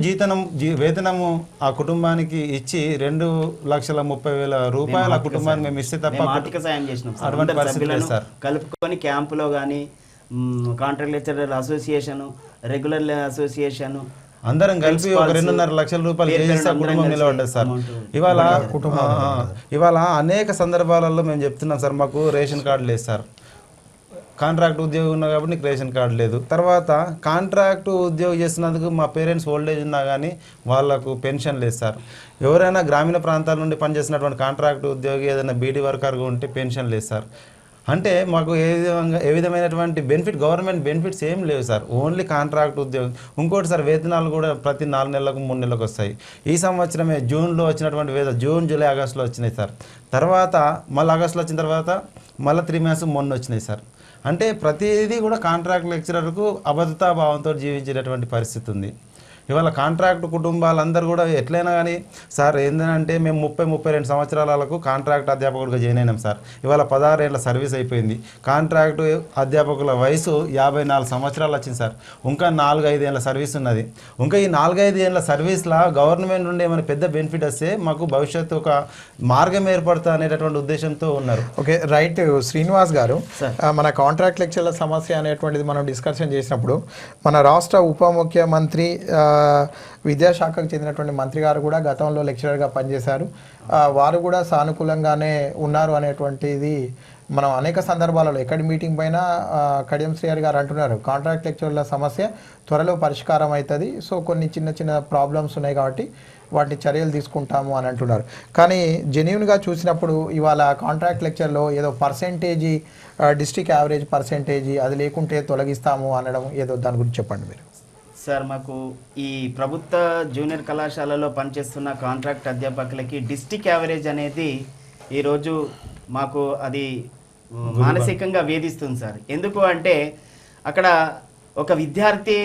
వేతనము ఆ కుటుంబానికి ఇచ్చి ₹2,30,000 ఆ కుటుంబానికి మేము ఇస్తే తప్ప ఆర్థిక సాయం చేసినాం అటువంటి పరిస్థితి లేదు సార్. కలుపుకొని క్యాంపులో కానీ contract lecturer association, regular association అందరం కలిపి ఒక ₹2.5 లక్షల చేసి కుటుంబం నిలబడ్డది సార్. ఇవాళ అనేక సందర్భాలలో మేము చెప్తున్నాం సార్, మాకు రేషన్ కార్డు లేదు సార్. కాంట్రాక్ట్ ఉద్యోగం ఉన్నా కాబట్టి నీకు రేషన్ కార్డు లేదు. తర్వాత కాంట్రాక్టు ఉద్యోగం చేస్తున్నందుకు మా పేరెంట్స్ ఓల్డేజ్ ఉన్నా కానీ వాళ్ళకు పెన్షన్ లేదు సార్. ఎవరైనా గ్రామీణ ప్రాంతాల నుండి పనిచేస్తున్నటువంటి కాంట్రాక్ట్ ఉద్యోగి ఏదైనా బీడీ వర్కర్గా ఉంటే పెన్షన్ లేదు సార్. అంటే మాకు ఏ విధమైనటువంటి గవర్నమెంట్ బెనిఫిట్స్ ఏం లేవు సార్. ఓన్లీ కాంట్రాక్ట్ ఉద్యోగం. ఇంకోటి సార్, వేతనాలు కూడా ప్రతి 4 నెలలకు 3 నెలలకు వస్తాయి. ఈ సంవత్సరమే జూన్లో వచ్చినటువంటి జూన్, జూలై, ఆగస్టులో వచ్చినాయి సార్. తర్వాత మళ్ళీ ఆగస్టులో వచ్చిన తర్వాత మళ్ళీ 3 మంత్స్ మొన్న వచ్చినాయి సార్. అంటే ప్రతిదీ కూడా కాంట్రాక్ట్ లెక్చరర్కు అభద్రతా భావంతో జీవించేటటువంటి పరిస్థితి ఉంది. ఇవాళ కాంట్రాక్ట్ కుటుంబాలందరూ కూడా ఎట్లయినా కానీ సార్ ఏంటంటే మేము 32 సంవత్సరాలకు కాంట్రాక్ట్ అధ్యాపకుడిగా జాయిన్ అయినాం సార్. ఇవాళ 16 ఏళ్ళ సర్వీస్ అయిపోయింది. కాంట్రాక్ట్ అధ్యాపకుల వయసు 54 సంవత్సరాలు వచ్చింది సార్. ఇంకా 4-5 ఏళ్ళ సర్వీస్ ఉన్నది. ఇంకా ఈ 4-5 ఏళ్ళ సర్వీస్లో గవర్నమెంట్ నుండి ఏమైనా పెద్ద బెనిఫిట్ వస్తే మాకు భవిష్యత్తు ఒక మార్గం ఏర్పడుతుంది అనేటటువంటి ఉద్దేశంతో ఉన్నారు. Okay, right. శ్రీనివాస్ గారు, మన కాంట్రాక్ట్ లెక్చర్ల సమస్య అనేటువంటిది మనం డిస్కషన్ చేసినప్పుడు మన రాష్ట్ర ఉప ముఖ్యమంత్రి విద్యాశాఖకు చెందినటువంటి మంత్రి గారు కూడా గతంలో లెక్చరర్గా పనిచేశారు. వారు కూడా సానుకూలంగానే ఉన్నారు అనేటువంటిది మనం అనేక సందర్భాలలో ఎక్కడి మీటింగ్ పైన కడియం శ్రీహరి గారు అంటున్నారు, కాంట్రాక్ట్ లెక్చరర్ల సమస్య త్వరలో పరిష్కారం అవుతుంది, సో కొన్ని చిన్న చిన్న ప్రాబ్లమ్స్ ఉన్నాయి కాబట్టి వాటిని చర్యలు తీసుకుంటాము అని అంటున్నారు. కానీ జెన్యూన్గా చూసినప్పుడు ఇవాళ కాంట్రాక్ట్ లెక్చర్లో ఏదో పర్సెంటేజీ, డిస్ట్రిక్ట్ యావరేజ్ పర్సెంటేజీ అది లేకుంటే తొలగిస్తాము అనడం ఏదో దాని గురించి చెప్పండి మీరు. సార్, మాకు ఈ ప్రభుత్వ జూనియర్ కళాశాలలో పనిచేస్తున్న కాంట్రాక్ట్ అధ్యాపకులకి డిస్ట్రిక్ట్ యావరేజ్ అనేది ఈరోజు మాకు అది మానసికంగా వేధిస్తుంది సార్. ఎందుకు అంటే అక్కడ ఒక విద్యార్థి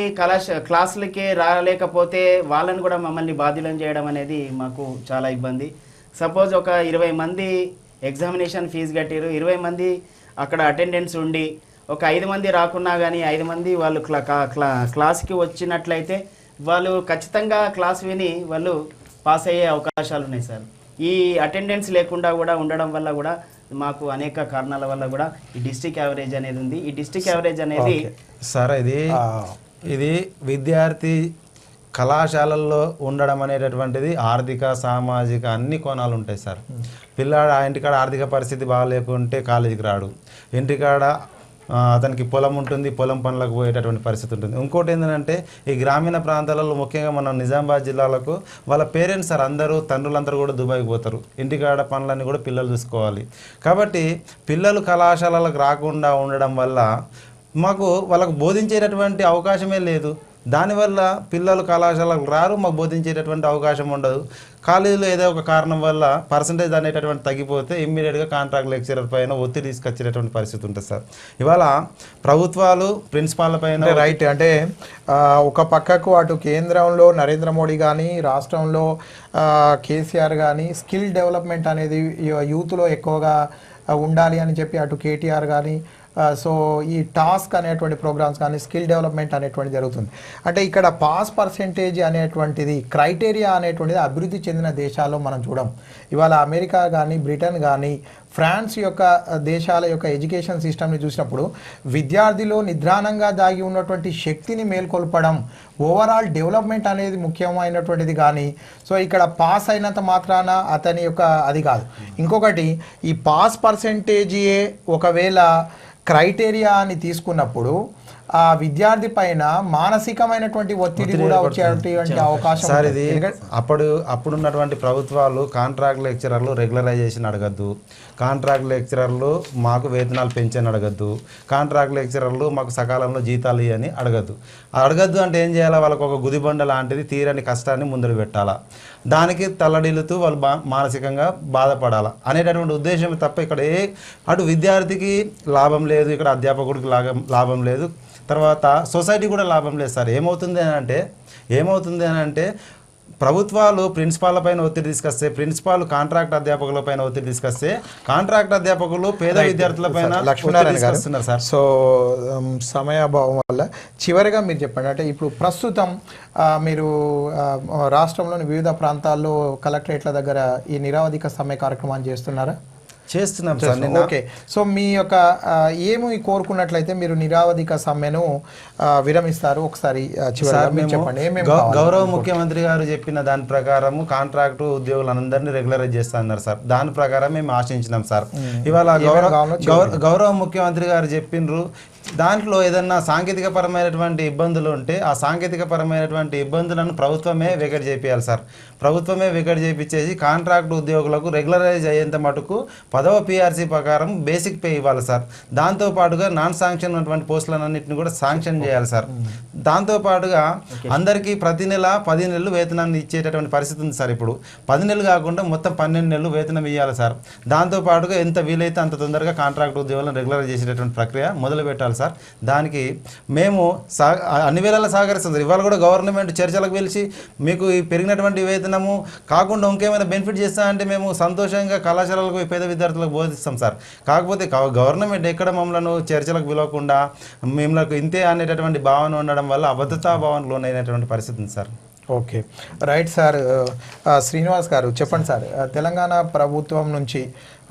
క్లాసులకే రాలేకపోతే వాళ్ళని కూడా మమ్మల్ని బాధ్యులను చేయడం అనేది మాకు చాలా ఇబ్బంది. సపోజ్ ఒక 20 మంది ఎగ్జామినేషన్ ఫీజు కట్టారు, 20 మంది అక్కడ అటెండెన్స్ ఉండి ఒక 5 మంది రాకున్నా కానీ 5 మంది వాళ్ళు క్లాస్కి వచ్చినట్లయితే వాళ్ళు ఖచ్చితంగా క్లాస్ విని వాళ్ళు పాస్ అయ్యే అవకాశాలు ఉన్నాయి సార్. ఈ అటెండెన్స్ లేకుండా కూడా ఉండడం వల్ల కూడా మాకు అనేక కారణాల వల్ల కూడా ఈ డిస్ట్రిక్ట్ యావరేజ్ అనేది ఉంది. ఈ డిస్ట్రిక్ట్ యావరేజ్ అనేది సార్ ఇది విద్యార్థి కళాశాలల్లో ఉండడం అనేటటువంటిది ఆర్థిక, సామాజిక అన్ని కోణాలు ఉంటాయి సార్. పిల్లాడు ఆ ఇంటికాడ ఆర్థిక పరిస్థితి బాగాలేకుంటే కాలేజీకి రాడు. ఇంటికాడ అతనికి పొలం ఉంటుంది, పొలం పనులకు పోయేటటువంటి పరిస్థితి ఉంటుంది. ఇంకోటి ఏంటంటే ఈ గ్రామీణ ప్రాంతాలలో ముఖ్యంగా మనం నిజామాబాద్ జిల్లాలకు వాళ్ళ పేరెంట్స్ సార్ అందరూ తండ్రులందరూ కూడా దుబాయ్కి పోతారు. ఇంటికాడ పనులన్నీ కూడా పిల్లలు చూసుకోవాలి. కాబట్టి పిల్లలు కళాశాలలకు రాకుండా ఉండడం వల్ల మాకు వాళ్ళకు బోధించేటటువంటి అవకాశమే లేదు. దానివల్ల పిల్లలు కళాశాలకు రారు, మాకు బోధించేటటువంటి అవకాశం ఉండదు. కాలేజీలో ఏదో ఒక కారణం వల్ల పర్సంటేజ్ అనేటటువంటి తగ్గిపోతే ఇమ్మీడియట్గా కాంట్రాక్ట్ లెక్చరర్ పైన ఒత్తిడి తీసుకొచ్చేటటువంటి పరిస్థితి ఉంటుంది సార్. ఇవాళ ప్రభుత్వాలు ప్రిన్సిపాల్ పైన రైట్ అంటే ఒక పక్కకు అటు కేంద్రంలో నరేంద్ర మోడీ కానీ రాష్ట్రంలో కేసీఆర్ కానీ స్కిల్ డెవలప్మెంట్ అనేది యూత్లో ఎక్కువగా ఉండాలి అని చెప్పి అటు కేటీఆర్ కానీ సో ఈ టాస్క్ అనేటువంటి ప్రోగ్రామ్స్ కానీ స్కిల్ డెవలప్మెంట్ అనేటువంటిది జరుగుతుంది. అంటే ఇక్కడ పాస్ పర్సెంటేజ్ అనేటువంటిది క్రైటీరియా అనేటువంటిది అభివృద్ధి చెందిన దేశాల్లో మనం చూడం. ఇవాళ అమెరికా కానీ బ్రిటన్ కానీ ఫ్రాన్స్ యొక్క దేశాల యొక్క ఎడ్యుకేషన్ సిస్టమ్ని చూసినప్పుడు విద్యార్థిలో నిద్రాణంగా దాగి ఉన్నటువంటి శక్తిని మేల్కొల్పడం, ఓవరాల్ డెవలప్మెంట్ అనేది ముఖ్యమైనటువంటిది. కానీ సో ఇక్కడ పాస్ అయినంత మాత్రాన అతని యొక్క అది కాదు. ఇంకొకటి ఈ పాస్ పర్సెంటేజీయే ఒకవేళ క్రైటీరియా అని తీసుకున్నప్పుడు ఆ విద్యార్థి పైన మానసికమైనటువంటి ఒత్తిడి కూడా వచ్చేటువంటి అవకాశం సార్. ఇది అప్పుడున్నటువంటి ప్రభుత్వాలు కాంట్రాక్ట్ లెక్చరర్లు రెగ్యులరైజేషన్ అడగద్దు, కాంట్రాక్ట్ లెక్చరర్లు మాకు వేతనాలు పెంచని అడగద్దు, కాంట్రాక్ట్ లెక్చరర్లు మాకు సకాలంలో జీతాలు ఇవ్వని అడగద్దు అంటే ఏం చేయాలా? వాళ్ళకు ఒక గుదిబండ లాంటిది తీరని కష్టాన్ని ముందర పెట్టాలా, దానికి తల్లడిల్లుతూ వాళ్ళు మానసికంగా బాధపడాలా అనేటటువంటి ఉద్దేశం తప్ప ఇక్కడ అటు విద్యార్థికి లాభం లేదు, ఇక్కడ అధ్యాపకుడికి లాభం లేదు, తర్వాత సొసైటీ కూడా లాభం లేదు సార్. ఏమవుతుంది అని అంటే ప్రభుత్వాలు ప్రిన్సిపాల్ పైన ఒత్తిడి తీసుకొస్తే, ప్రిన్సిపాల్ కాంట్రాక్ట్ అధ్యాపకుల పైన ఒత్తిడి తీసుకొస్తే, కాంట్రాక్ట్ అధ్యాపకులు పేద విద్యార్థుల పైన లక్ష్మీనారాయణ గారు సార్. సో సమయాభావం వల్ల చివరిగా మీరు చెప్పండి, అంటే ఇప్పుడు ప్రస్తుతం మీరు రాష్ట్రంలోని వివిధ ప్రాంతాల్లో కలెక్టరేట్ల దగ్గర ఈ నిరవధిక సమ్మె కార్యక్రమాన్ని చేస్తున్నారా? చేస్తున్నాం సార్. ఓకే, సో మీ యొక్క ఏమి కోరుకున్నట్లయితే మీరు నిరవధిక సమ్మెను విరమిస్తారు? ఒకసారి చెప్పండి. గౌరవ ముఖ్యమంత్రి గారు చెప్పిన దాని ప్రకారం కాంట్రాక్టు ఉద్యోగులందరినీ రెగ్యులరైజ్ చేస్తా అన్నారు సార్. దాని ప్రకారం మేము ఆశించినాం సార్. ఇవాళ గౌరవ ముఖ్యమంత్రి గారు చెప్పిండ్రు, దాంట్లో ఏదన్నా సాంకేతిక పరమైనటువంటి ఇబ్బందులు ఉంటే ఆ సాంకేతిక పరమైనటువంటి ఇబ్బందులను ప్రభుత్వమే వెకెట్ చేయాలి సార్. ప్రభుత్వమే వెకెట్ చేయించేసి కాంట్రాక్ట్ ఉద్యోగులకు రెగ్యులరైజ్ అయ్యేంత మటుకు 10వ పిఆర్సీ ప్రకారం బేసిక్ పే ఇవ్వాలి సార్. దాంతోపాటుగా నాన్ శాంక్షన్ ఉన్నటువంటి పోస్టులన్నింటిని కూడా శాంక్షన్ చేయాలి సార్. దాంతోపాటుగా అందరికీ ప్రతి నెల 10 నెలలు వేతనాన్ని ఇచ్చేటటువంటి పరిస్థితి ఉంది సార్. ఇప్పుడు 10 నెలలు కాకుండా మొత్తం 12 నెలలు వేతనం ఇవ్వాలి సార్. దాంతోపాటుగా ఎంత వీలైతే అంత తొందరగా కాంట్రాక్ట్ ఉద్యోగులను రెగ్యులర్ చేసేటటువంటి ప్రక్రియ మొదలు పెట్టాలి సార్. దానికి మేము అన్ని వేళలా సహకరిస్తాం సార్. ఇవాళ కూడా గవర్నమెంట్ చర్చలకు పిలిచి మీకు ఈ పెరిగినటువంటి వేతనము కాకుండా ఇంకేమైనా బెనిఫిట్ చేస్తా అంటే మేము సంతోషంగా కళాశాలలకు పేద విద్యార్థులకు బోధిస్తాం సార్. కాకపోతే గవర్నమెంట్ ఎక్కడ మమ్మల్ని చర్చలకు పిలవకుండా మిమ్మల్ని ఇంతే అనేటటువంటి భావన ఉండడం వల్ల అబద్ధతా భావన లోనైనటువంటి పరిస్థితి ఉంది sir. Okay, right sir. Srinivas గారు చెప్పండి సార్. తెలంగాణ ప్రభుత్వం నుంచి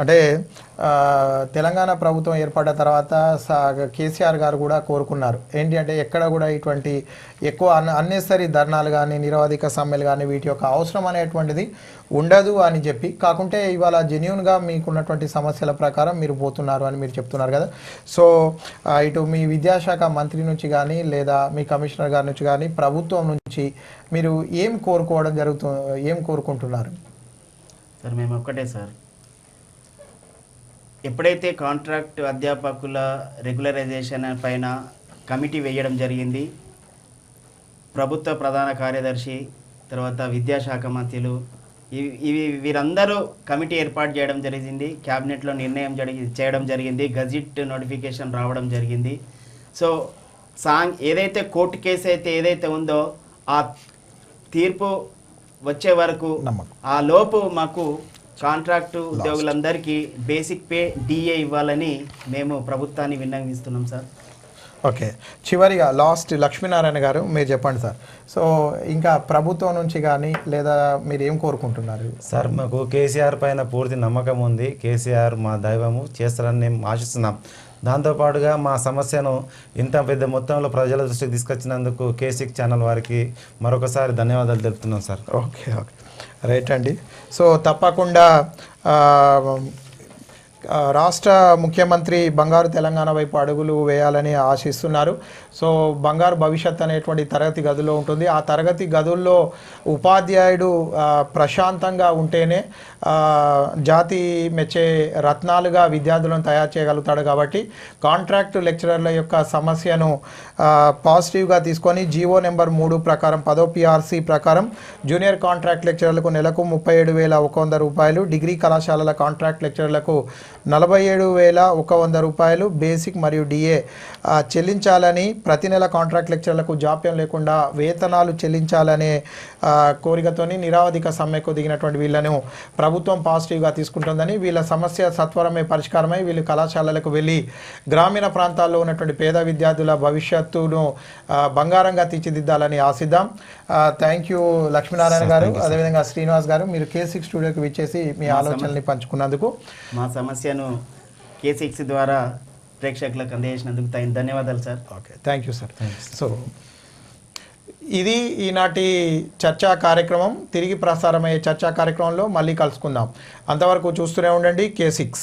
అంటే తెలంగాణ ప్రభుత్వం ఏర్పడ్డ తర్వాత కేసీఆర్ గారు కూడా కోరుకున్నారు ఏంటి అంటే ఎక్కడ కూడా ఇటువంటి ఎక్కువ అన్నెసరీ ధర్నాలు కానీ నిరవధిక సమ్మెలు కానీ వీటి యొక్క అవసరం అనేటువంటిది ఉండదు అని చెప్పి, కాకుంటే ఇవాళ జెన్యూన్గా మీకున్నటువంటి సమస్యల ప్రకారం మీరు పోతున్నారు అని మీరు చెప్తున్నారు కదా. సో ఇటు మీ విద్యాశాఖ మంత్రి నుంచి కానీ లేదా మీ కమిషనర్ గారి నుంచి కానీ ప్రభుత్వం నుంచి మీరు ఏం కోరుకుంటున్నారు? సార్ మేము ఒక్కటే సార్, ఎప్పుడైతే కాంట్రాక్ట్ అధ్యాపకుల రెగ్యులరైజేషన్ పైన కమిటీ వేయడం జరిగింది, ప్రభుత్వ ప్రధాన కార్యదర్శి తర్వాత విద్యాశాఖ మంత్రులు వీరందరూ కమిటీ ఏర్పాటు చేయడం జరిగింది, క్యాబినెట్లో నిర్ణయం చేయడం జరిగింది, గజిట్ నోటిఫికేషన్ రావడం జరిగింది. సో ఏదైతే కోర్టు కేసు అయితే ఏదైతే ఉందో ఆ తీర్పు వచ్చే వరకు ఆ లోపు మాకు కాంట్రాక్టు ఉద్యోగులందరికీ బేసిక్ పే డిఏ ఇవ్వాలని మేము ప్రభుత్వాన్ని విన్నవిస్తున్నాం సార్. ఓకే, చివరిగా లాస్ట్ లక్ష్మీనారాయణ గారు మీరు చెప్పండి సార్. సో ఇంకా ప్రభుత్వం నుంచి కానీ లేదా మీరు ఏం కోరుకుంటున్నారు? సార్ మాకు కేసీఆర్ పైన పూర్తి నమ్మకం ఉంది. కేసీఆర్ మా దైవము, చేస్తారని మేము ఆశిస్తున్నాం. దాంతోపాటుగా మా సమస్యను ఇంత పెద్ద మొత్తంలో ప్రజల దృష్టికి తీసుకొచ్చినందుకు K6 ఛానల్ వారికి మరొకసారి ధన్యవాదాలు తెలుపుతున్నాం సార్. ఓకే ఓకే, రైట్ అండి. సో తప్పకుండా రాష్ట్ర ముఖ్యమంత్రి బంగారు తెలంగాణ వైపు అడుగులు వేయాలని ఆశిస్తున్నారు. సో బంగారు భవిష్యత్ అనేటువంటి తరగతి గదుల్లో ఉంటుంది. ఆ తరగతి గదుల్లో ఉపాధ్యాయుడు ప్రశాంతంగా ఉంటేనే జాతి మెచ్చే రత్నాలుగా విద్యార్థులను తయారు చేయగలుగుతాడు. కాబట్టి కాంట్రాక్ట్ లెక్చరర్ల యొక్క సమస్యను పాజిటివ్గా తీసుకొని జీవో నెంబర్ 3 ప్రకారం 10వ PRC ప్రకారం జూనియర్ కాంట్రాక్ట్ లెక్చరర్లకు నెలకు 37,100 రూపాయలు, డిగ్రీ కళాశాలల కాంట్రాక్ట్ లెక్చరర్లకు 47,100 రూపాయలు బేసిక్ మరియు డిఏ చెల్లించాలని, ప్రతి నెల కాంట్రాక్ట్ లెక్చరర్లకు జాప్యం లేకుండా వేతనాలు చెల్లించాలనే కోరికతోని నిరావధిక సమ్మెకు దిగినటువంటి వీళ్ళను ప్రభుత్వం పాజిటివ్గా తీసుకుంటుందని, వీళ్ళ సమస్య సత్వరమే పరిష్కారమై వీళ్ళు కళాశాలలకు వెళ్ళి గ్రామీణ ప్రాంతాల్లో ఉన్నటువంటి పేద విద్యార్థుల భవిష్యత్తును బంగారంగా తీర్చిదిద్దాలని ఆశిద్దాం. థ్యాంక్ యూ లక్ష్మీనారాయణ గారు, అదేవిధంగా శ్రీనివాస్ గారు, మీరు K6 స్టూడియోకి విచ్చేసి మీ ఆలోచనల్ని పంచుకున్నందుకు, మా సమస్యను K6 ద్వారా ప్రేక్షకులకు అందజేసినందుకు ధన్యవాదాలు sir. Okay, thank you sir. So ఇది ఈనాటి చర్చా కార్యక్రమం. తిరిగి ప్రసారమయ్యే చర్చా కార్యక్రమంలో మళ్ళీ కలుసుకుందాం. అంతవరకు చూస్తూనే ఉండండి K6.